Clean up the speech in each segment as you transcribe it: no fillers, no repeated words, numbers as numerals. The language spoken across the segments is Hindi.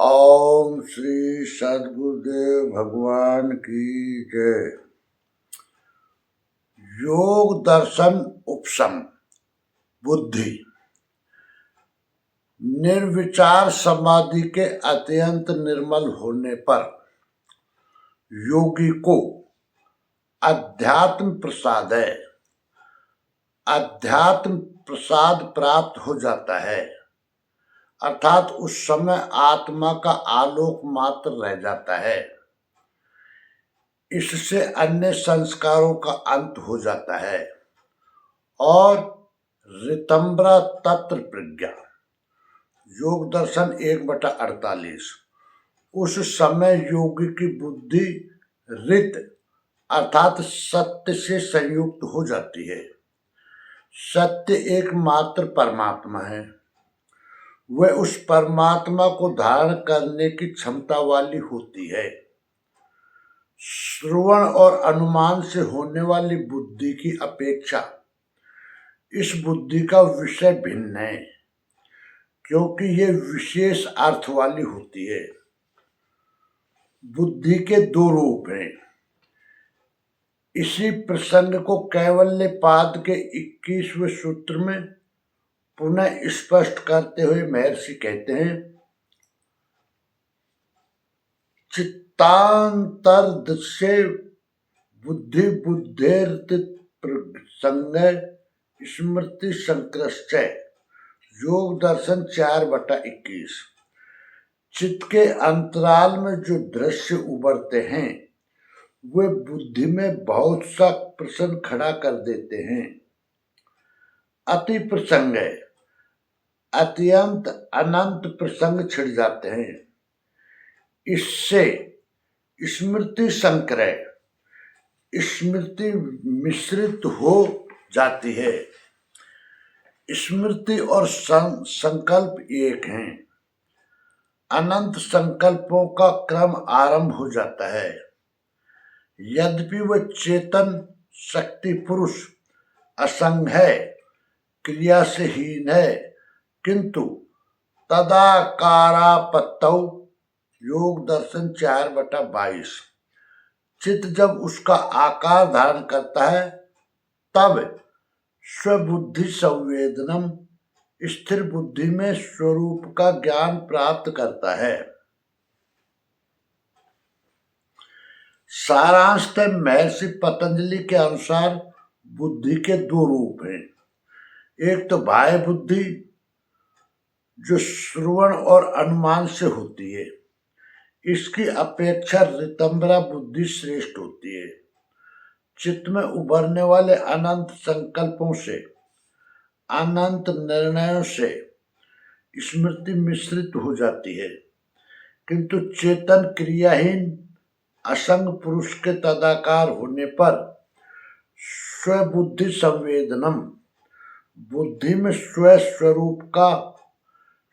ओम श्री सद्गुरुदेव भगवान की जय। योग दर्शन उपशम बुद्धि। निर्विचार समाधि के अत्यंत निर्मल होने पर योगी को अध्यात्म प्रसाद प्राप्त हो जाता है, अर्थात उस समय आत्मा का आलोक मात्र रह जाता है। इससे अन्य संस्कारों का अंत हो जाता है और ऋतंब्रा तत्र प्रज्ञा। योग दर्शन 1/48। उस समय योगी की बुद्धि ऋत अर्थात सत्य से संयुक्त हो जाती है। सत्य एकमात्र परमात्मा है। वह उस परमात्मा को धारण करने की क्षमता वाली होती है। श्रवण और अनुमान से होने वाली बुद्धि की अपेक्षा इस बुद्धि का विषय भिन्न है, क्योंकि ये विशेष अर्थ वाली होती है। बुद्धि के 2 रूप हैं। इसी प्रसंग को कैवल्य पाद के 21वें सूत्र में पुनः स्पष्ट करते हुए महर्षि कहते हैं, चित्तांतर्दृश्ये बुद्धि बुद्धेर्थ प्रसंग स्मृति संकृष्ट। योग दर्शन 4/21। चित्त के अंतराल में जो दृश्य उभरते हैं वे बुद्धि में बहुत सा प्रश्न खड़ा कर देते हैं। अति प्रसंग अत्यंत अनंत प्रसंग छिड़ जाते हैं। इससे स्मृति संक्रय स्मृति मिश्रित हो जाती है। स्मृति और संकल्प एक हैं। अनंत संकल्पों का क्रम आरंभ हो जाता है। यद्यपि वह चेतन शक्ति पुरुष असंग है, क्रिया से हीन है, किंतु तदाकारापत्तौ। योग दर्शन 4/22। चित्त जब उसका आकार धारण करता है तब स्वबुद्धि संवेदनम स्थिर बुद्धि में स्वरूप का ज्ञान प्राप्त करता है। सारांशतः महर्षि पतंजलि के अनुसार बुद्धि के 2 रूप हैं। एक तो बाह्य बुद्धि जो श्रवण और अनुमान से होती है। इसकी अपेक्षा ऋतंब्रा बुद्धि श्रेष्ठ होती है। चित्त में उभरने वाले अनंत संकल्पों से, अनंत निर्णयों से स्मृति मिश्रित हो जाती है, किंतु चेतन क्रियाहीन असंग पुरुष के तदाकार होने पर स्वबुद्धि संवेदनम बुद्धि में स्वस्वरूप का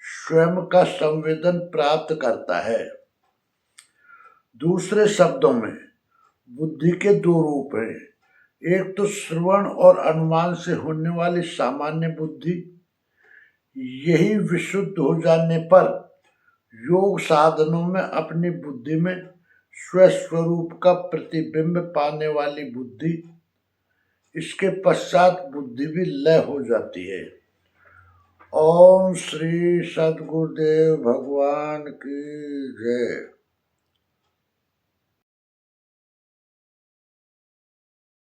स्वयं का संवेदन प्राप्त करता है। दूसरे शब्दों में बुद्धि के 2 रूप हैं। एक तो श्रवण और अनुमान से होने वाली सामान्य बुद्धि। यही विशुद्ध हो जाने पर योग साधनों में अपनी बुद्धि में स्वस्वरूप का प्रतिबिंब पाने वाली बुद्धि। इसके पश्चात बुद्धि भी लय हो जाती है। ओम श्री सद्गुरुदेव भगवान की जय।